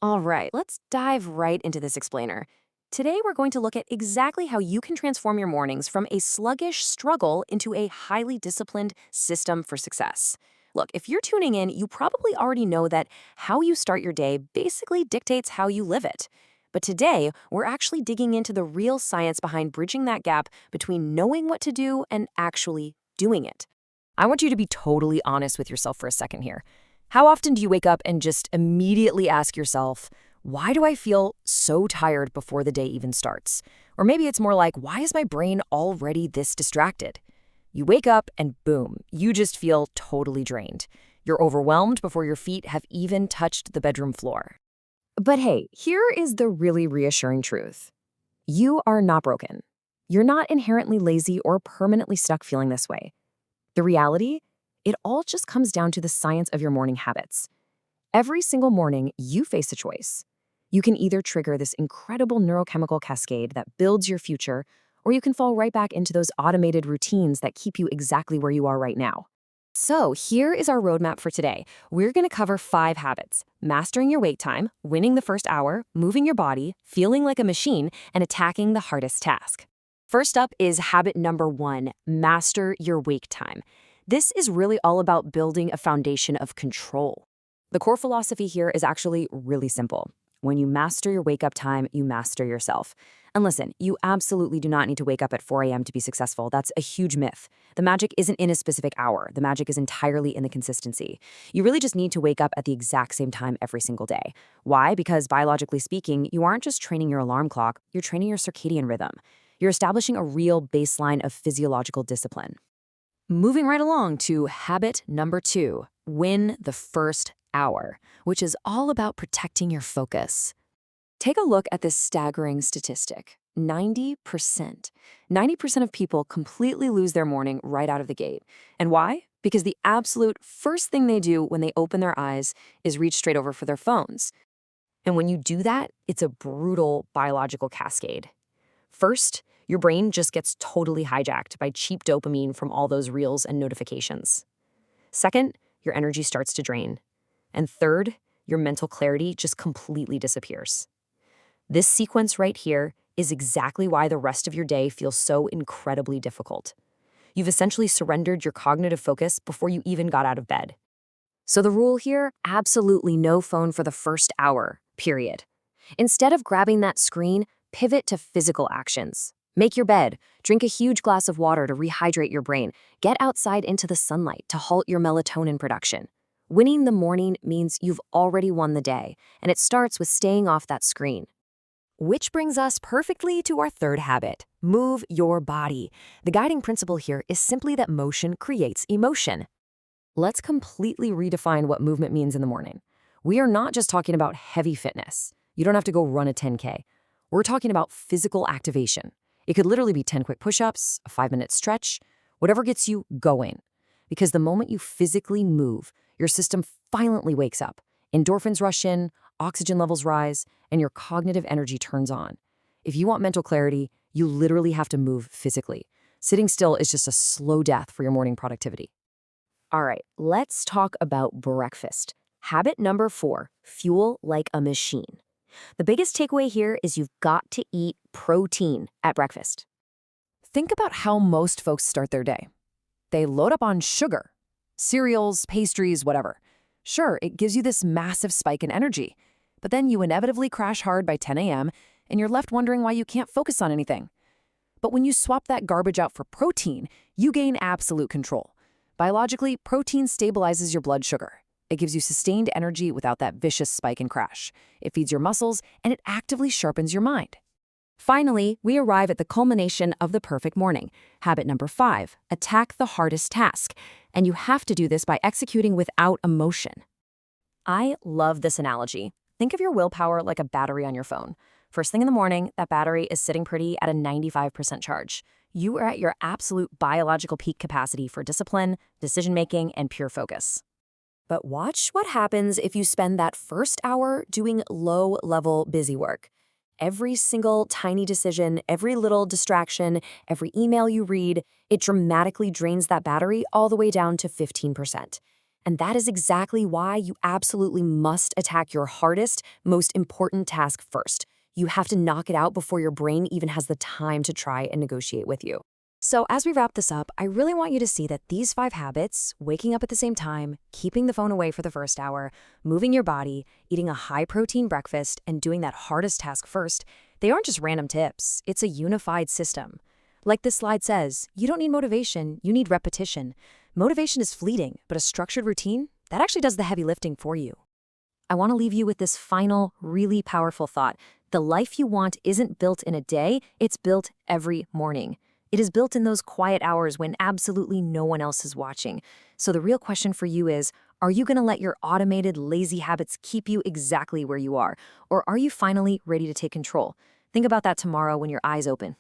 All right, let's dive right into this explainer. Today, we're going to look at exactly how you can transform your mornings from a sluggish struggle into a highly disciplined system for success. Look, if you're tuning in, you probably already know that how you start your day basically dictates how you live it. But today, we're actually digging into the real science behind bridging that gap between knowing what to do and actually doing it. I want you to be totally honest with yourself for a second here. How often do you wake up and just immediately ask yourself, why do I feel so tired before the day even starts? Or maybe it's more like, why is my brain already this distracted? You wake up and boom, you just feel totally drained. You're overwhelmed before your feet have even touched the bedroom floor. But hey, here is the really reassuring truth. You are not broken. You're not inherently lazy or permanently stuck feeling this way. The reality? It all just comes down to the science of your morning habits. Every single morning, you face a choice. You can either trigger this incredible neurochemical cascade that builds your future, or you can fall right back into those automated routines that keep you exactly where you are right now. So here is our roadmap for today. We're going to cover 5 habits: mastering your wake time, winning the first hour, moving your body, feeling like a machine, and attacking the hardest task. First up is habit number 1, master your wake time. This is really all about building a foundation of control. The core philosophy here is actually really simple. When you master your wake up time, you master yourself. And listen, you absolutely do not need to wake up at 4 a.m. to be successful. That's a huge myth. The magic isn't in a specific hour. The magic is entirely in the consistency. You really just need to wake up at the exact same time every single day. Why? Because biologically speaking, you aren't just training your alarm clock, you're training your circadian rhythm. You're establishing a real baseline of physiological discipline. Moving right along to habit number 2, win the first hour, which is all about protecting your focus. Take a look at this staggering statistic. 90%. 90% of people completely lose their morning right out of the gate. And why? Because the absolute first thing they do when they open their eyes is reach straight over for their phones. And when you do that, it's a brutal biological cascade. First, your brain just gets totally hijacked by cheap dopamine from all those reels and notifications. Second, your energy starts to drain. And third, your mental clarity just completely disappears. This sequence right here is exactly why the rest of your day feels so incredibly difficult. You've essentially surrendered your cognitive focus before you even got out of bed. So the rule here, absolutely no phone for the first hour, period. Instead of grabbing that screen, pivot to physical actions. Make your bed, drink a huge glass of water to rehydrate your brain, get outside into the sunlight to halt your melatonin production. Winning the morning means you've already won the day, and it starts with staying off that screen. Which brings us perfectly to our third habit, move your body. The guiding principle here is simply that motion creates emotion. Let's completely redefine what movement means in the morning. We are not just talking about heavy fitness. You don't have to go run a 10K. We're talking about physical activation. It could literally be 10 quick push-ups, a 5-minute stretch, whatever gets you going. Because the moment you physically move, your system violently wakes up. Endorphins rush in, oxygen levels rise, and your cognitive energy turns on. If you want mental clarity, you literally have to move physically. Sitting still is just a slow death for your morning productivity. All right, let's talk about breakfast. Habit number 4, fuel like a machine. The biggest takeaway here is you've got to eat protein at breakfast. Think about how most folks start their day. They load up on sugar, cereals, pastries, whatever. Sure, it gives you this massive spike in energy, but then you inevitably crash hard by 10 a.m. and you're left wondering why you can't focus on anything. But when you swap that garbage out for protein, you gain absolute control. Biologically, protein stabilizes your blood sugar. It gives you sustained energy without that vicious spike and crash. It feeds your muscles, and it actively sharpens your mind. Finally, we arrive at the culmination of the perfect morning. Habit number 5, attack the hardest task. And you have to do this by executing without emotion. I love this analogy. Think of your willpower like a battery on your phone. First thing in the morning, that battery is sitting pretty at a 95% charge. You are at your absolute biological peak capacity for discipline, decision-making, and pure focus. But watch what happens if you spend that first hour doing low-level busy work. Every single tiny decision, every little distraction, every email you read, it dramatically drains that battery all the way down to 15%. And that is exactly why you absolutely must attack your hardest, most important task first. You have to knock it out before your brain even has the time to try and negotiate with you. So, as we wrap this up, I really want you to see that these 5 habits, waking up at the same time, keeping the phone away for the first hour, moving your body, eating a high protein breakfast, and doing that hardest task first, they aren't just random tips. It's a unified system. Like this slide says, you don't need motivation, you need repetition. Motivation is fleeting, but a structured routine, that actually does the heavy lifting for you. I want to leave you with this final, really powerful thought. The life you want isn't built in a day, it's built every morning. It is built in those quiet hours when absolutely no one else is watching. So the real question for you is, are you going to let your automated, lazy habits keep you exactly where you are? Or are you finally ready to take control? Think about that tomorrow when your eyes open.